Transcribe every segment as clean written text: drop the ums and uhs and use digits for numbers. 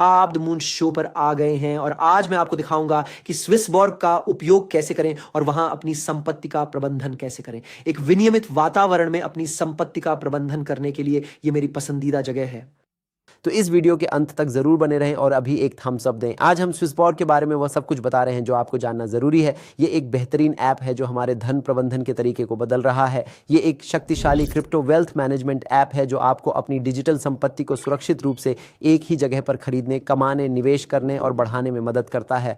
आप the moon show पर आ गए हैं और आज मैं आपको दिखाऊंगा कि स्विसबॉर्ग का उपयोग कैसे करें और वहां अपनी संपत्ति का प्रबंधन कैसे करें। एक विनियमित वातावरण में अपनी संपत्ति का प्रबंधन करने के लिए यह मेरी पसंदीदा जगह है। तो इस वीडियो के अंत तक जरूर बने रहें और अभी एक थम्स अप दें। आज हम स्विसबॉर्ग के बारे में वह सब कुछ बता रहे हैं जो आपको जानना जरूरी है। ये एक बेहतरीन ऐप है जो हमारे धन प्रबंधन के तरीके को बदल रहा है। ये एक शक्तिशाली क्रिप्टो वेल्थ मैनेजमेंट ऐप है जो आपको अपनी डिजिटल संपत्ति को सुरक्षित रूप से एक ही जगह पर खरीदने, कमाने, निवेश करने और बढ़ाने में मदद करता है।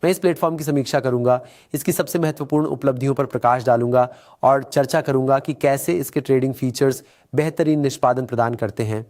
मैं इस प्लेटफॉर्म की समीक्षा करूंगा, इसकी सबसे महत्वपूर्ण उपलब्धियों पर प्रकाश डालूंगा और चर्चा करूंगा कि कैसे इसके ट्रेडिंग फीचर्स बेहतरीन निष्पादन प्रदान करते हैं।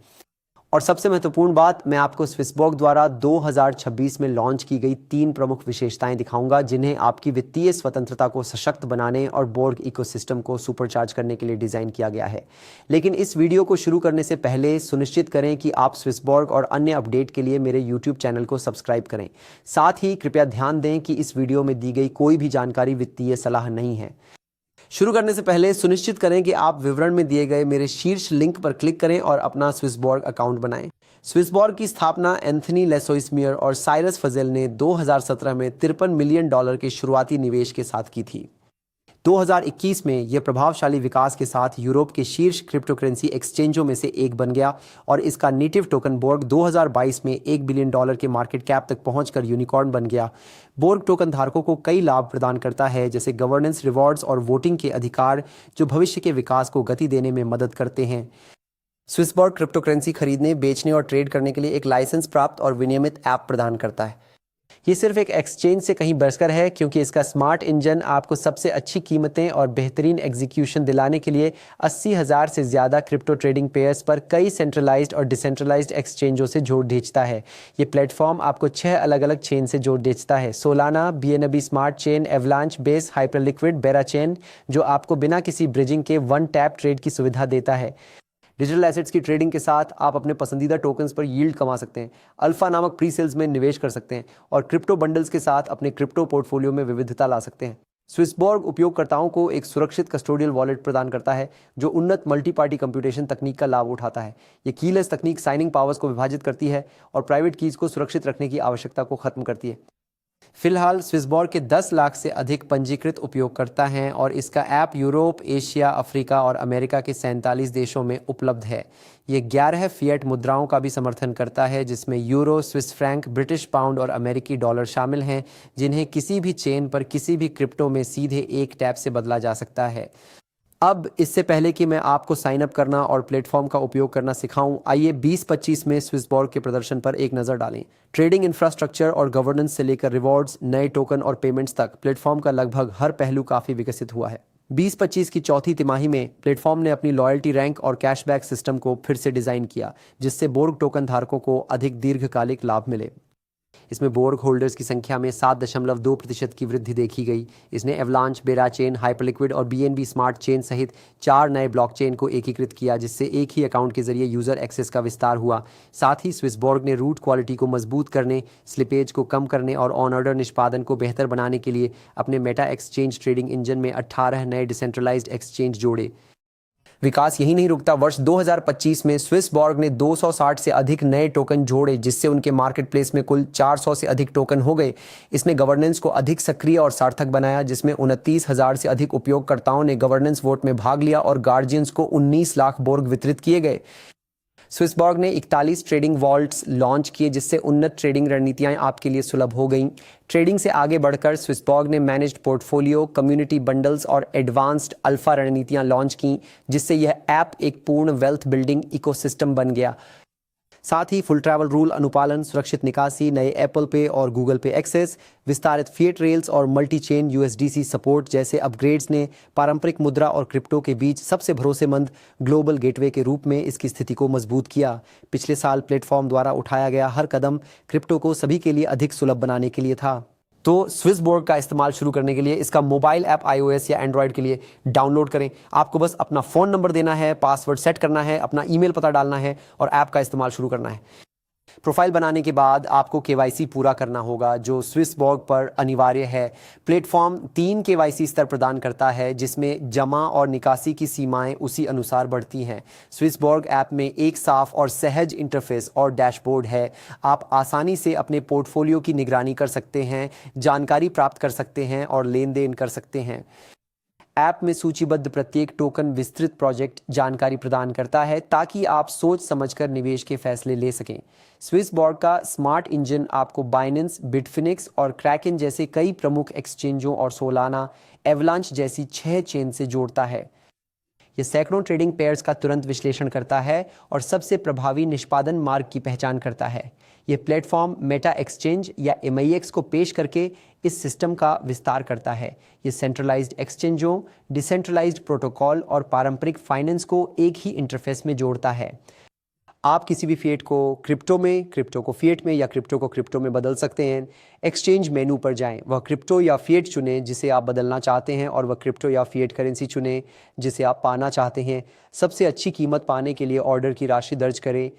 और सबसे महत्वपूर्ण बात, मैं आपको स्विसबॉर्ग द्वारा 2026 में लॉन्च की गई 3 प्रमुख विशेषताएं दिखाऊंगा जिन्हें आपकी वित्तीय स्वतंत्रता को सशक्त बनाने और बोर्ग इकोसिस्टम को सुपरचार्ज करने के लिए डिज़ाइन किया गया है। लेकिन इस वीडियो को शुरू करने से पहले सुनिश्चित करें कि आप स्विसबॉर्ग और अन्य अपडेट के लिए मेरे यूट्यूब चैनल को सब्सक्राइब करें। साथ ही कृपया ध्यान दें कि इस वीडियो में दी गई कोई भी जानकारी वित्तीय सलाह नहीं है। शुरू करने से पहले सुनिश्चित करें कि आप विवरण में दिए गए मेरे शीर्ष लिंक पर क्लिक करें और अपना स्विसबॉर्ग अकाउंट बनाएं। स्विसबॉर्ग की स्थापना एंथनी लेसोइस्मियर और साइरस फजेल ने 2017 में $53 मिलियन के शुरुआती निवेश के साथ की थी। 2021 में यह प्रभावशाली विकास के साथ यूरोप के शीर्ष क्रिप्टो करेंसी एक्सचेंजों में से एक बन गया और इसका नेटिव टोकन बोर्ग 2022 में $1 बिलियन के मार्केट कैप तक पहुंचकर यूनिकॉर्न बन गया। बोर्ग टोकन धारकों को कई लाभ प्रदान करता है, जैसे गवर्नेंस, रिवॉर्ड्स और वोटिंग के अधिकार जो भविष्य के विकास को गति देने में मदद करते हैं। स्विसबॉर्ग क्रिप्टो करेंसी खरीदने, बेचने और ट्रेड करने के लिए एक लाइसेंस प्राप्त और विनियमित ऐप प्रदान करता है। ये सिर्फ एक एक्सचेंज से कहीं बढ़कर है क्योंकि इसका स्मार्ट इंजन आपको सबसे अच्छी कीमतें और बेहतरीन एग्जीक्यूशन दिलाने के लिए 80,000 से ज़्यादा क्रिप्टो ट्रेडिंग पेयर्स पर कई सेंट्रलाइज्ड और डिसेंट्रलाइज्ड एक्सचेंजों से जोड़ भेजता है। ये प्लेटफॉर्म आपको 6 अलग अलग चेन से जोड़ भेजता है: Solana, BNB smart chain, avalanche, base, हाइपरलिक्विड, बेरा चेन, जो आपको बिना किसी ब्रिजिंग के वन टैप ट्रेड की सुविधा देता है। डिजिटल एसेट्स की ट्रेडिंग के साथ आप अपने पसंदीदा टोकन्स पर यील्ड कमा सकते हैं, अल्फा नामक प्री सेल्स में निवेश कर सकते हैं और क्रिप्टो बंडल्स के साथ अपने क्रिप्टो पोर्टफोलियो में विविधता ला सकते हैं। स्विसबॉर्ग उपयोगकर्ताओं को एक सुरक्षित कस्टोडियल वॉलेट प्रदान करता है जो उन्नत मल्टी पार्टी कंप्यूटेशन तकनीक का लाभ उठाता है। ये कीलेस तकनीक साइनिंग पावर्स को विभाजित करती है और प्राइवेट कीज को सुरक्षित रखने की आवश्यकता को खत्म करती है। फिलहाल स्विसबॉर्ग के 10 लाख से अधिक पंजीकृत उपयोगकर्ता हैं और इसका ऐप यूरोप, एशिया, अफ्रीका और अमेरिका के 47 देशों में उपलब्ध है। ये 11 फिएट मुद्राओं का भी समर्थन करता है जिसमें euro, Swiss franc, British pound और अमेरिकी डॉलर शामिल हैं, जिन्हें किसी भी चेन पर किसी भी क्रिप्टो में सीधे एक टैप से बदला जा सकता है। अब इससे पहले कि मैं आपको साइन अप करना और प्लेटफॉर्म का उपयोग करना सिखाऊं, आइए 2025 में स्विसबॉर्ग के प्रदर्शन पर एक नज़र डालें। ट्रेडिंग इंफ्रास्ट्रक्चर और गवर्नेंस से लेकर रिवॉर्ड्स, नए टोकन और पेमेंट्स तक प्लेटफॉर्म का लगभग हर पहलू काफ़ी विकसित हुआ है। 2025 की चौथी तिमाही में प्लेटफॉर्म ने अपनी लॉयल्टी रैंक और कैशबैक सिस्टम को फिर से डिज़ाइन किया जिससे बोर्ग टोकन धारकों को अधिक दीर्घकालिक लाभ मिले। इसमें बोर्ग होल्डर्स की संख्या में 7.2% की वृद्धि देखी गई। इसने एवलांच, बेरा चेन, हाइपरलिक्विड और BNB स्मार्ट चेन सहित 4 नए ब्लॉकचेन को एकीकृत किया जिससे एक ही अकाउंट के जरिए यूज़र एक्सेस का विस्तार हुआ। साथ ही स्विसबॉर्ग ने रूट क्वालिटी को मजबूत करने, स्लिपेज को कम करने और ऑन ऑर्डर निष्पादन को बेहतर बनाने के लिए अपने मेटा एक्सचेंज ट्रेडिंग इंजन में 18 नए डिसेंट्रलाइज्ड एक्सचेंज जोड़े। विकास यही नहीं रुकता। वर्ष 2025 में स्विसबॉर्ग ने 260 से अधिक नए टोकन जोड़े जिससे उनके मार्केट प्लेस में कुल 400 से अधिक टोकन हो गए। इसने गवर्नेंस को अधिक सक्रिय और सार्थक बनाया जिसमें 29,000 से अधिक उपयोगकर्ताओं ने गवर्नेंस वोट में भाग लिया और गार्जियंस को 19 लाख बोर्ग वितरित किए गए। स्विसबॉर्ग ने 41 ट्रेडिंग वॉल्ट्स लॉन्च किए जिससे उन्नत ट्रेडिंग रणनीतियां आपके लिए सुलभ हो गईं। ट्रेडिंग से आगे बढ़कर स्विसबॉर्ग ने मैनेज्ड पोर्टफोलियो, कम्युनिटी बंडल्स और एडवांस्ड अल्फा रणनीतियां लॉन्च की जिससे यह ऐप एक पूर्ण वेल्थ बिल्डिंग इकोसिस्टम बन गया। साथ ही फुल ट्रैवल रूल अनुपालन, सुरक्षित निकासी, नए एप्पल पे और गूगल पे एक्सेस, विस्तारित फिएट रेल्स और मल्टी चेन USDC सपोर्ट जैसे अपग्रेड्स ने पारंपरिक मुद्रा और क्रिप्टो के बीच सबसे भरोसेमंद ग्लोबल गेटवे के रूप में इसकी स्थिति को मजबूत किया। पिछले साल प्लेटफॉर्म द्वारा उठाया गया हर कदम क्रिप्टो को सभी के लिए अधिक सुलभ बनाने के लिए था। तो स्विसबॉर्ग का इस्तेमाल शुरू करने के लिए इसका मोबाइल ऐप iOS या एंड्रॉयड के लिए डाउनलोड करें। आपको बस अपना फ़ोन नंबर देना है, पासवर्ड सेट करना है, अपना ईमेल पता डालना है और ऐप का इस्तेमाल शुरू करना है। प्रोफाइल बनाने के बाद आपको केवाईसी पूरा करना होगा जो स्विसबॉर्ग पर अनिवार्य है। प्लेटफॉर्म 3 केवाईसी स्तर प्रदान करता है जिसमें जमा और निकासी की सीमाएं उसी अनुसार बढ़ती हैं। स्विसबॉर्ग ऐप में एक साफ और सहज इंटरफेस और डैशबोर्ड है। आप आसानी से अपने पोर्टफोलियो की निगरानी कर सकते हैं, जानकारी प्राप्त कर सकते हैं और लेन देन कर सकते हैं। ऐप में सूचीबद्ध प्रत्येक टोकन विस्तृत प्रोजेक्ट जानकारी प्रदान करता है ताकि आप सोच समझकर निवेश के फैसले ले सकें। स्विसबॉर्ग का स्मार्ट इंजन आपको बाइनेंस, बिटफिनिक्स और क्रैकन जैसे कई प्रमुख एक्सचेंजों और सोलाना एवलांच जैसी 6 चेन से जोड़ता है। यह सैकड़ों ट्रेडिंग पेयर्स का तुरंत विश्लेषण करता है और सबसे प्रभावी निष्पादन मार्ग की पहचान करता है। यह प्लेटफॉर्म मेटा एक्सचेंज या MIX को पेश करके इस सिस्टम का विस्तार करता है। यह सेंट्रलाइज्ड एक्सचेंजों, डिसेंट्रलाइज्ड प्रोटोकॉल और पारंपरिक फाइनेंस को एक ही इंटरफेस में जोड़ता है। आप किसी भी फिएट को क्रिप्टो में, क्रिप्टो को फिएट में या क्रिप्टो को क्रिप्टो में बदल सकते हैं। एक्सचेंज मेनू पर जाएं, वह क्रिप्टो या फिएट चुनें जिसे आप बदलना चाहते हैं और वह क्रिप्टो या फिएट करेंसी चुनें जिसे आप पाना चाहते हैं। सबसे अच्छी कीमत पाने के लिए ऑर्डर की राशि दर्ज करें,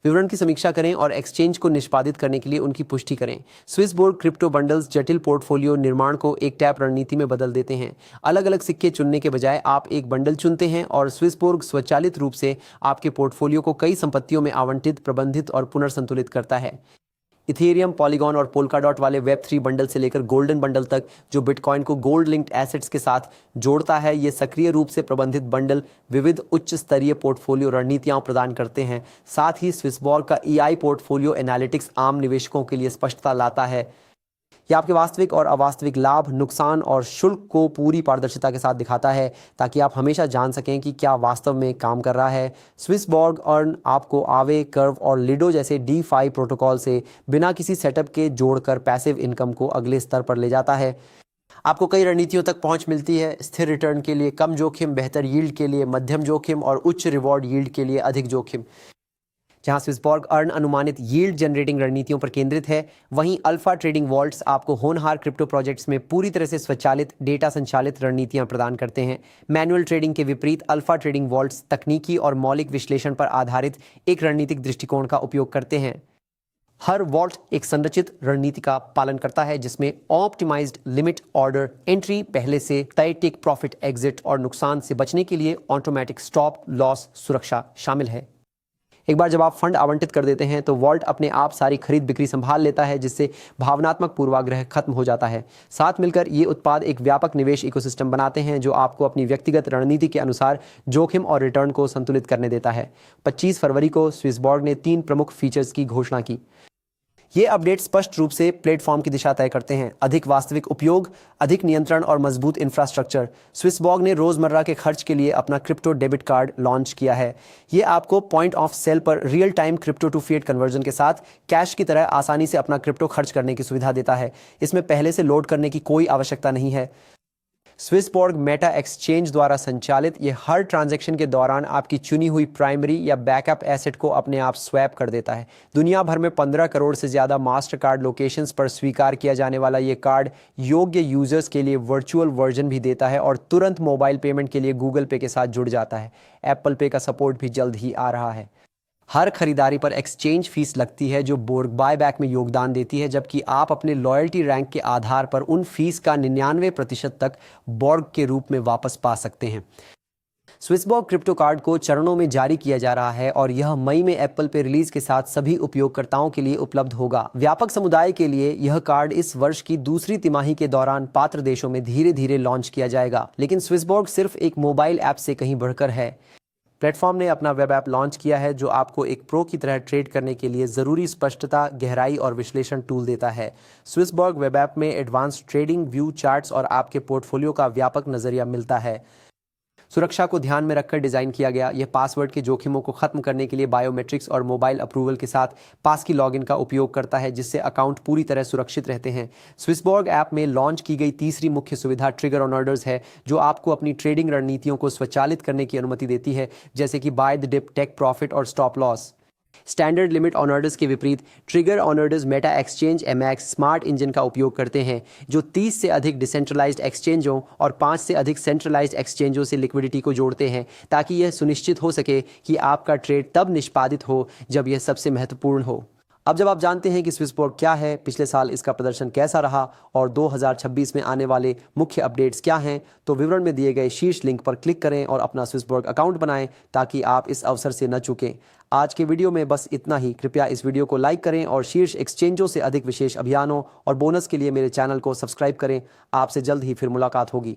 विवरण की समीक्षा करें और एक्सचेंज को निष्पादित करने के लिए उनकी पुष्टि करें। स्विसबॉर्ग क्रिप्टो बंडल्स जटिल पोर्टफोलियो निर्माण को एक टैप रणनीति में बदल देते हैं। अलग अलग सिक्के चुनने के बजाय आप एक बंडल चुनते हैं और स्विसबॉर्ग स्वचालित रूप से आपके पोर्टफोलियो को कई संपत्तियों में आवंटित, प्रबंधित और पुनर्संतुलित करता है। इथेरियम, पॉलीगॉन और पोल्काडॉट वाले वेब3 बंडल से लेकर गोल्डन बंडल तक जो बिटकॉइन को गोल्ड लिंक्ड एसेट्स के साथ जोड़ता है, ये सक्रिय रूप से प्रबंधित बंडल विविध उच्च स्तरीय पोर्टफोलियो रणनीतियां प्रदान करते हैं। साथ ही स्विसबॉर्ग का EI पोर्टफोलियो एनालिटिक्स आम निवेशकों के लिए स्पष्टता लाता है। यह आपके वास्तविक और अवास्तविक लाभ, नुकसान और शुल्क को पूरी पारदर्शिता के साथ दिखाता है ताकि आप हमेशा जान सकें कि क्या वास्तव में काम कर रहा है। स्विसबॉर्ग अर्न आपको आवे, कर्व और लिडो जैसे DeFi प्रोटोकॉल से बिना किसी सेटअप के जोड़कर पैसिव इनकम को अगले स्तर पर ले जाता है। आपको कई रणनीतियों तक पहुंच मिलती है। स्थिर रिटर्न के लिए कम जोखिम, बेहतर यील्ड के लिए मध्यम जोखिम और उच्च रिवॉर्ड यील्ड के लिए अधिक जोखिम। जहां स्विसबॉर्ग अर्न अनुमानित यील्ड जनरेटिंग रणनीतियों पर केंद्रित है, वहीं अल्फा ट्रेडिंग वॉल्ट्स आपको होनहार क्रिप्टो प्रोजेक्ट्स में पूरी तरह से स्वचालित, डेटा संचालित रणनीतियां प्रदान करते हैं। मैनुअल ट्रेडिंग के विपरीत अल्फा ट्रेडिंग वॉल्ट्स तकनीकी और मौलिक विश्लेषण पर आधारित एक रणनीतिक दृष्टिकोण का उपयोग करते हैं। हर वॉल्ट एक संरचित रणनीति का पालन करता है जिसमें ऑप्टिमाइज्ड लिमिट ऑर्डर एंट्री, पहले से तय टेक प्रॉफिट एग्जिट और नुकसान से बचने के लिए ऑटोमेटिक स्टॉप लॉस सुरक्षा शामिल है। एक बार जब आप फंड आवंटित कर देते हैं तो वॉल्ट अपने आप सारी खरीद बिक्री संभाल लेता है जिससे भावनात्मक पूर्वाग्रह खत्म हो जाता है। साथ मिलकर ये उत्पाद एक व्यापक निवेश इकोसिस्टम बनाते हैं जो आपको अपनी व्यक्तिगत रणनीति के अनुसार जोखिम और रिटर्न को संतुलित करने देता है। 25 फरवरी को स्विसबॉर्ग ने 3 प्रमुख फीचर्स की घोषणा की। ये अपडेट स्पष्ट रूप से प्लेटफॉर्म की दिशा तय करते हैं। अधिक वास्तविक उपयोग, अधिक नियंत्रण और मजबूत इंफ्रास्ट्रक्चर। स्विसबॉर्ग ने रोजमर्रा के खर्च के लिए अपना क्रिप्टो डेबिट कार्ड लॉन्च किया है। ये आपको पॉइंट ऑफ सेल पर real time crypto to fiat conversion के साथ कैश की तरह आसानी से अपना क्रिप्टो खर्च करने की सुविधा देता है। इसमें पहले से लोड करने की कोई आवश्यकता नहीं है। स्विसबॉर्ग मेटा एक्सचेंज द्वारा संचालित ये हर ट्रांजैक्शन के दौरान आपकी चुनी हुई प्राइमरी या बैकअप एसेट को अपने आप स्वैप कर देता है। दुनिया भर में 15 करोड़ से ज़्यादा मास्टर कार्ड लोकेशंस पर स्वीकार किया जाने वाला ये कार्ड योग्य यूजर्स के लिए वर्चुअल वर्जन भी देता है और तुरंत मोबाइल पेमेंट के लिए गूगल पे के साथ जुड़ जाता है। एप्पल पे का सपोर्ट भी जल्द ही आ रहा है। हर खरीदारी पर एक्सचेंज फीस लगती है जो बोर्ग बायबैक में योगदान देती है, जबकि आप अपने लॉयल्टी रैंक के आधार पर उन फीस का 99% तक बोर्ग के रूप में वापस पा सकते हैं। स्विसबॉर्ग क्रिप्टो कार्ड को चरणों में जारी किया जा रहा है और यह मई में एप्पल पे रिलीज के साथ सभी उपयोगकर्ताओं के लिए उपलब्ध होगा। व्यापक समुदाय के लिए यह कार्ड इस वर्ष की दूसरी तिमाही के दौरान पात्र देशों में धीरे धीरे लॉन्च किया जाएगा। लेकिन स्विसबॉर्ग सिर्फ एक मोबाइल ऐप से कहीं बढ़कर है। प्लेटफॉर्म ने अपना वेब ऐप लॉन्च किया है जो आपको एक प्रो की तरह ट्रेड करने के लिए ज़रूरी स्पष्टता, गहराई और विश्लेषण टूल देता है। स्विसबॉर्ग वेब ऐप में एडवांस ट्रेडिंग, व्यू चार्ट्स और आपके पोर्टफोलियो का व्यापक नज़रिया मिलता है। सुरक्षा को ध्यान में रखकर डिज़ाइन किया गया। यह पासवर्ड के जोखिमों को खत्म करने के लिए बायोमेट्रिक्स और मोबाइल अप्रूवल के साथ पास की लॉगिन का उपयोग करता है जिससे अकाउंट पूरी तरह सुरक्षित रहते हैं। स्विसबॉर्ग ऐप में लॉन्च की गई तीसरी मुख्य सुविधा ट्रिगर ऑन ऑर्डर्स है जो आपको अपनी ट्रेडिंग रणनीतियों को स्वचालित करने की अनुमति देती है, जैसे कि buy the dip, take profit और stop loss. Standard limit on orders के विपरीत trigger on orders Meta Exchange MX smart engine का उपयोग करते हैं जो 30 से अधिक डिसेंट्रलाइज्ड एक्सचेंजों और 5 से अधिक सेंट्रलाइज्ड एक्सचेंजों से लिक्विडिटी को जोड़ते हैं ताकि यह सुनिश्चित हो सके कि आपका ट्रेड तब निष्पादित हो जब यह सबसे महत्वपूर्ण हो। अब जब आप जानते हैं कि स्विसबोर्ड क्या है, पिछले साल इसका प्रदर्शन कैसा रहा और 2026 में आने वाले मुख्य अपडेट्स क्या हैं, तो विवरण में दिए गए शीर्ष लिंक पर क्लिक करें और अपना स्विसबोर्ड अकाउंट बनाएं ताकि आप इस अवसर से न चूकें। आज के वीडियो में बस इतना ही। कृपया इस वीडियो को लाइक करें और शीर्ष एक्सचेंजों से अधिक विशेष अभियानों और बोनस के लिए मेरे चैनल को सब्सक्राइब करें। आपसे जल्द ही फिर मुलाकात होगी।